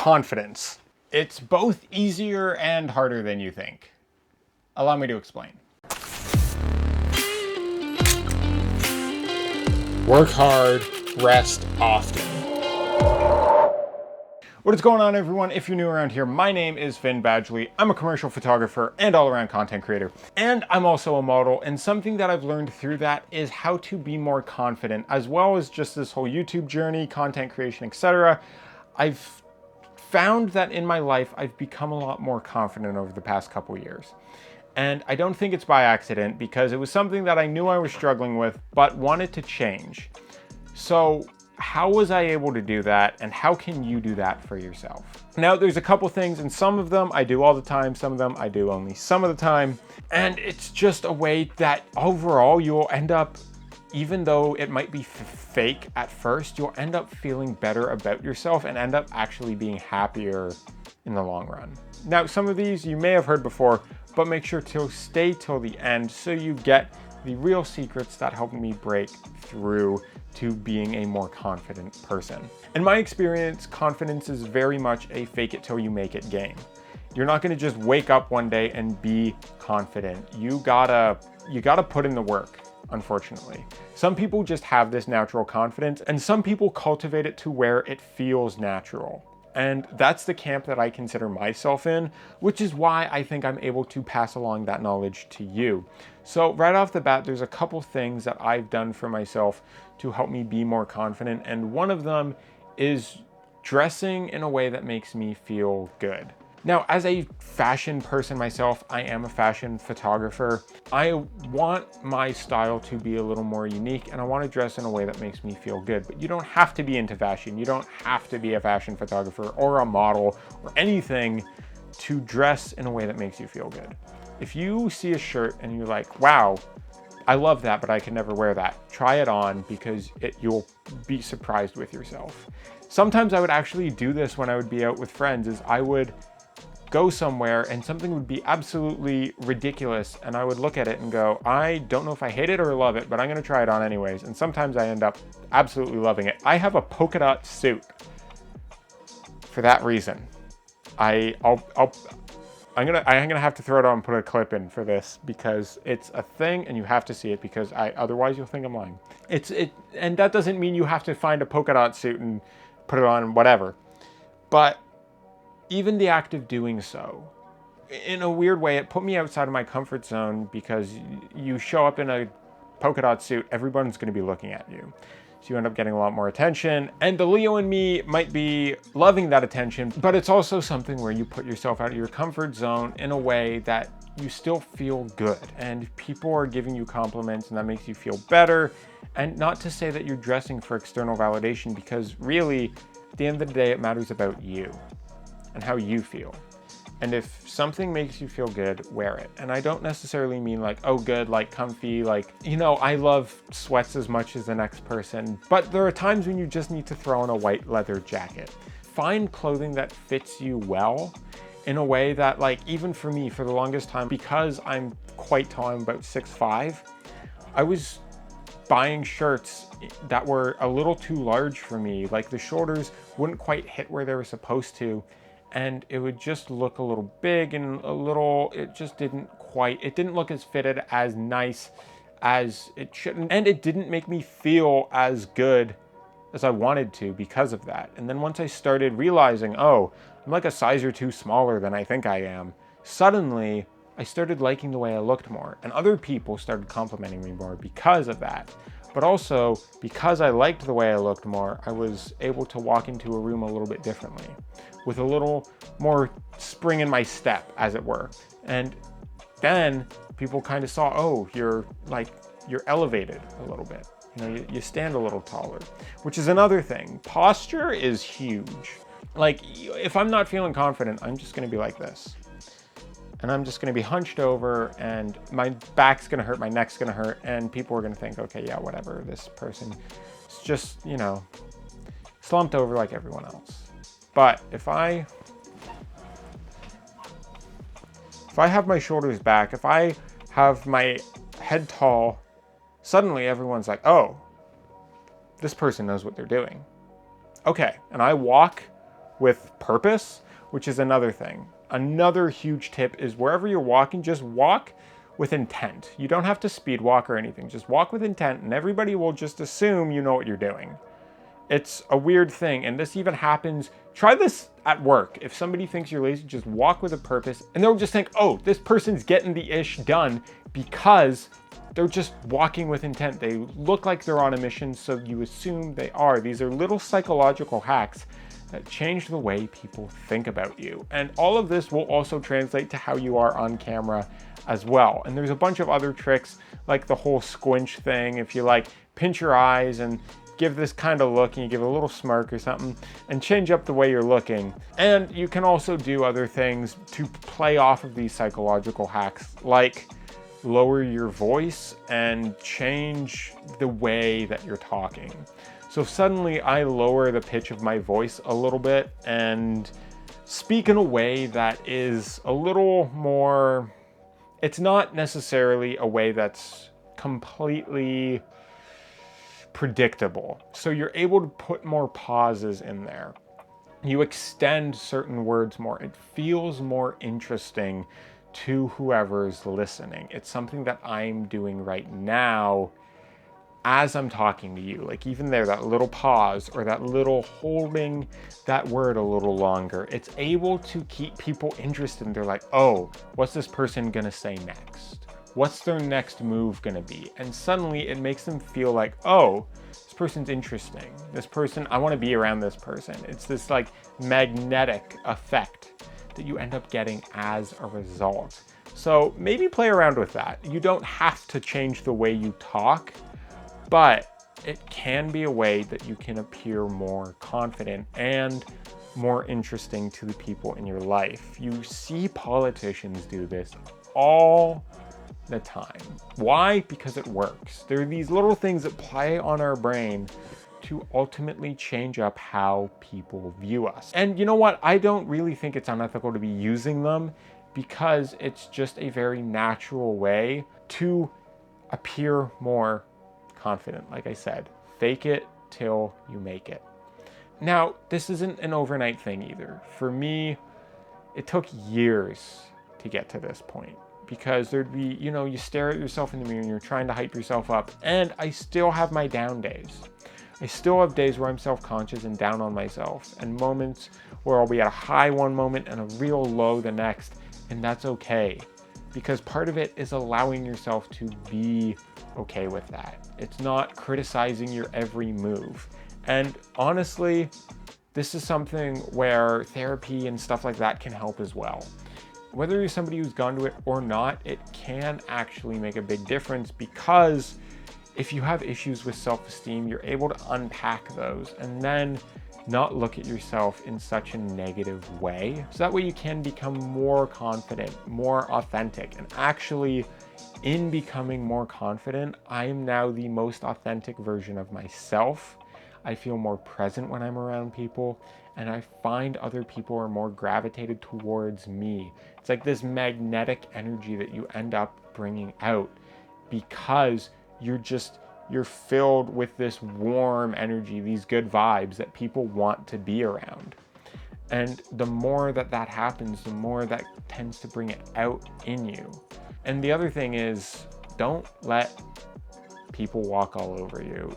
confidence. It's both easier and harder than you think. Allow me to explain. Work hard, rest often. What is going on, everyone? If you're new around here, my name is Finn Badgley. I'm a commercial photographer and all-around content creator. And I'm also a model, and something that I've learned through that is how to be more confident, as well as just this whole YouTube journey, content creation, etc. I've found that in my life, I've become a lot more confident over the past couple years. And I don't think it's by accident, because it was something that I knew I was struggling with, but wanted to change. So how was I able to do that, and how can you do that for yourself? Now, there's a couple things, and some of them I do all the time, some of them I do only some of the time, and it's just a way that overall you'll end up, even though it might be fake at first, you'll end up feeling better about yourself and end up actually being happier in the long run. Now, some of these you may have heard before, but make sure to stay till the end so you get the real secrets that helped me break through to being a more confident person. In my experience, confidence is very much a fake it till you make it game. You're not gonna just wake up one day and be confident. You gotta put in the work, unfortunately. Some people just have this natural confidence, and some people cultivate it to where it feels natural. And that's the camp that I consider myself in, which is why I think I'm able to pass along that knowledge to you. So right off the bat, there's a couple things that I've done for myself to help me be more confident. And one of them is dressing in a way that makes me feel good. Now, as a fashion person myself, I am a fashion photographer. I want my style to be a little more unique, and I want to dress in a way that makes me feel good. But you don't have to be into fashion. You don't have to be a fashion photographer or a model or anything to dress in a way that makes you feel good. If you see a shirt and you're like, wow, I love that, but I can never wear that, try it on, because you'll be surprised with yourself. Sometimes I would actually do this when I would be out with friends, is I would go somewhere and something would be absolutely ridiculous, and I would look at it and go, I don't know if I hate it or love it, but I'm gonna try it on anyways. And sometimes I end up absolutely loving it. I have a polka dot suit for that reason. I'm gonna have to throw it on and put a clip in for this, because it's a thing and you have to see it, because otherwise you'll think I'm lying. And that doesn't mean you have to find a polka dot suit and put it on, whatever. But even the act of doing so, in a weird way, it put me outside of my comfort zone, because you show up in a polka dot suit, everyone's gonna be looking at you. So you end up getting a lot more attention, and the Leo in me might be loving that attention, but it's also something where you put yourself out of your comfort zone in a way that you still feel good, and people are giving you compliments, and that makes you feel better. And not to say that you're dressing for external validation, because really, at the end of the day, it matters about you and how you feel. And if something makes you feel good, wear it. And I don't necessarily mean like, oh, good, like comfy, like, you know, I love sweats as much as the next person, but there are times when you just need to throw on a white leather jacket. Find clothing that fits you well in a way that, like, even for me, for the longest time, because I'm quite tall, I'm about 6'5", I was buying shirts that were a little too large for me. Like the shoulders wouldn't quite hit where they were supposed to, and it would just look a little big and it just didn't look as fitted, as nice as it shouldn't, and it didn't make me feel as good as I wanted to because of that. And then once I started realizing, oh, I'm like a size or two smaller than I think I am, suddenly I started liking the way I looked more, and other people started complimenting me more because of that. But also, because I liked the way I looked more, I was able to walk into a room a little bit differently, with a little more spring in my step, as it were. And then people kind of saw, oh, you're elevated a little bit. You know, you stand a little taller, which is another thing. Posture is huge. Like, if I'm not feeling confident, I'm just gonna be like this. And I'm just gonna be hunched over, and my back's gonna hurt, my neck's gonna hurt, and people are gonna think, okay, yeah, whatever, this person is just, you know, slumped over like everyone else. But if I have my shoulders back, if I have my head tall, suddenly everyone's like, oh, this person knows what they're doing. Okay, and I walk with purpose, which is another thing. Another huge tip is wherever you're walking, just walk with intent. You don't have to speed walk or anything. Just walk with intent and everybody will just assume you know what you're doing. It's a weird thing, and this even happens. Try this at work. If somebody thinks you're lazy, just walk with a purpose, and they'll just think, oh, this person's getting the ish done because they're just walking with intent. They look like they're on a mission, so you assume they are. These are little psychological hacks that change the way people think about you. And all of this will also translate to how you are on camera as well. And there's a bunch of other tricks, like the whole squinch thing. If you like pinch your eyes and give this kind of look and you give a little smirk or something and change up the way you're looking. And you can also do other things to play off of these psychological hacks, like lower your voice and change the way that you're talking. So suddenly I lower the pitch of my voice a little bit and speak in a way that is a little more, it's not necessarily a way that's completely predictable. So you're able to put more pauses in there. You extend certain words more. It feels more interesting to whoever's listening. It's something that I'm doing right now as I'm talking to you. Like even there, that little pause or that little holding that word a little longer, it's able to keep people interested. They're like, oh, what's this person gonna say next? What's their next move gonna be? And suddenly it makes them feel like, oh, this person's interesting. This person, I wanna be around this person. It's this like magnetic effect that you end up getting as a result. So maybe play around with that. You don't have to change the way you talk, but it can be a way that you can appear more confident and more interesting to the people in your life. You see politicians do this all the time. Why? Because it works. There are these little things that play on our brain to ultimately change up how people view us. And you know what? I don't really think it's unethical to be using them because it's just a very natural way to appear more confident. Like I said, fake it till you make it. Now, this isn't an overnight thing either. For me, it took years to get to this point. Because there'd be, you stare at yourself in the mirror and you're trying to hype yourself up. And I still have my down days. I still have days where I'm self-conscious and down on myself, and moments where I'll be at a high one moment and a real low the next. And that's okay. Because part of it is allowing yourself to be okay with that. It's not criticizing your every move. And honestly, this is something where therapy and stuff like that can help as well. Whether you're somebody who's gone to it or not, it can actually make a big difference, because if you have issues with self-esteem, you're able to unpack those and then not look at yourself in such a negative way. So that way you can become more confident, more authentic. And actually, in becoming more confident, I am now the most authentic version of myself. I feel more present when I'm around people, and I find other people are more gravitated towards me. It's like this magnetic energy that you end up bringing out because you're filled with this warm energy, these good vibes that people want to be around. And the more that happens, the more that tends to bring it out in you. And the other thing is, don't let people walk all over you.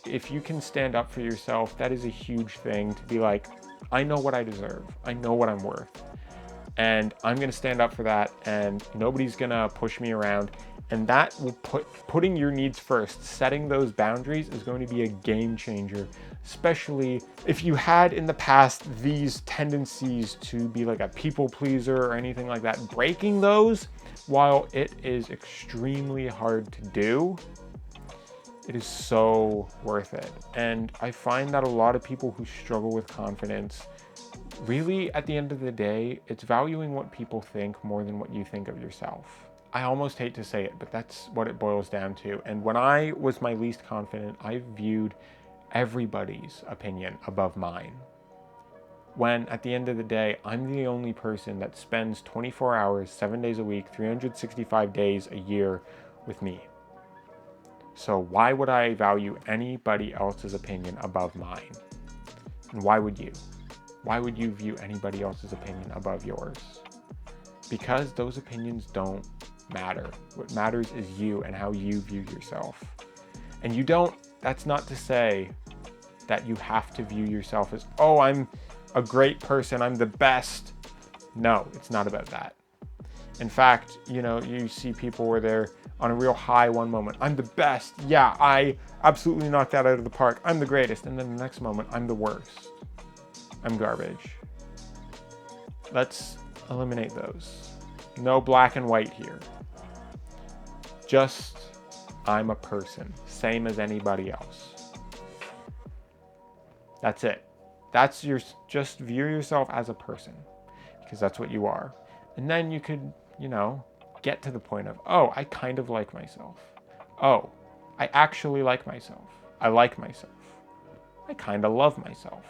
If you can stand up for yourself, that is a huge thing, to be like, I know what I deserve. I know what I'm worth. And I'm gonna stand up for that, and nobody's gonna push me around. And that will putting your needs first, setting those boundaries, is going to be a game changer, especially if you had in the past these tendencies to be like a people pleaser or anything like that. Breaking those, while it is extremely hard to do, it is so worth it. And I find that a lot of people who struggle with confidence, really at the end of the day, it's valuing what people think more than what you think of yourself. I almost hate to say it, but that's what it boils down to. And when I was my least confident, I viewed everybody's opinion above mine. When at the end of the day, I'm the only person that spends 24 hours, 7 days a week, 365 days a year with me. So why would I value anybody else's opinion above mine? And why would you? Why would you view anybody else's opinion above yours? Because those opinions don't matter. What matters is you and how you view yourself. And that's not to say that you have to view yourself as, oh, I'm a great person, I'm the best. No, it's not about that. In fact, you see people where they're on a real high one moment. I'm the best. Yeah, I absolutely knocked that out of the park. I'm the greatest. And then the next moment, I'm the worst. I'm garbage. Let's eliminate those. No black and white here. Just, I'm a person, same as anybody else. That's it. Just view yourself as a person, because that's what you are. And then you could, get to the point of, oh, I kind of like myself. Oh, I actually like myself. I like myself. I kind of love myself.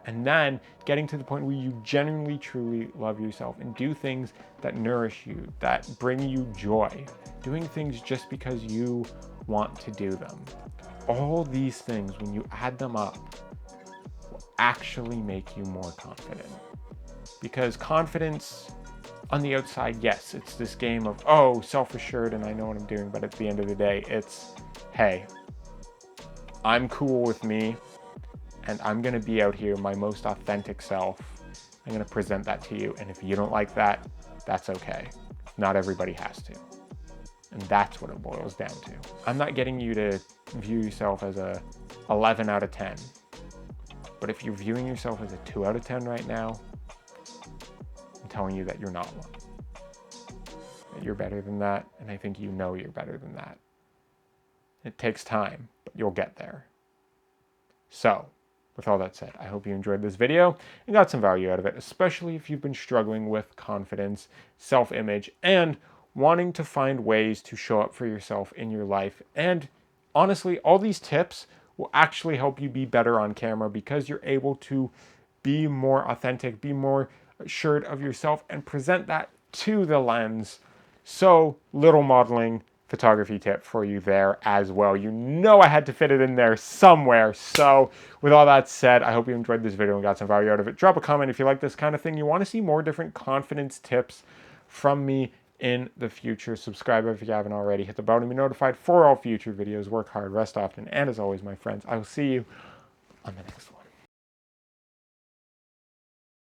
And then getting to the point where you genuinely, truly love yourself and do things that nourish you, that bring you joy. Doing things just because you want to do them. All these things, when you add them up, will actually make you more confident. Because confidence on the outside, yes, it's this game of, oh, self-assured and I know what I'm doing. But at the end of the day, it's, hey, I'm cool with me. And I'm going to be out here, my most authentic self. I'm going to present that to you. And if you don't like that, that's okay. Not everybody has to. And that's what it boils down to. I'm not getting you to view yourself as a 11 out of 10. But if you're viewing yourself as a 2 out of 10 right now, I'm telling you that you're not one. That you're better than that. And I think you're better than that. It takes time, but you'll get there. So, with all that said, I hope you enjoyed this video and got some value out of it, especially if you've been struggling with confidence, self-image, and wanting to find ways to show up for yourself in your life. And honestly, all these tips will actually help you be better on camera because you're able to be more authentic, be more assured of yourself, and present that to the lens. So, little modeling photography tip for you there as well. I had to fit it in there somewhere. So with all that said, I hope you enjoyed this video and got some value out of it. Drop a comment if you like this kind of thing. You want to see more different confidence tips from me in the future. Subscribe if you haven't already. Hit the bell to be notified for all future videos. Work hard, rest often, and as always, my friends, I will see you on the next one.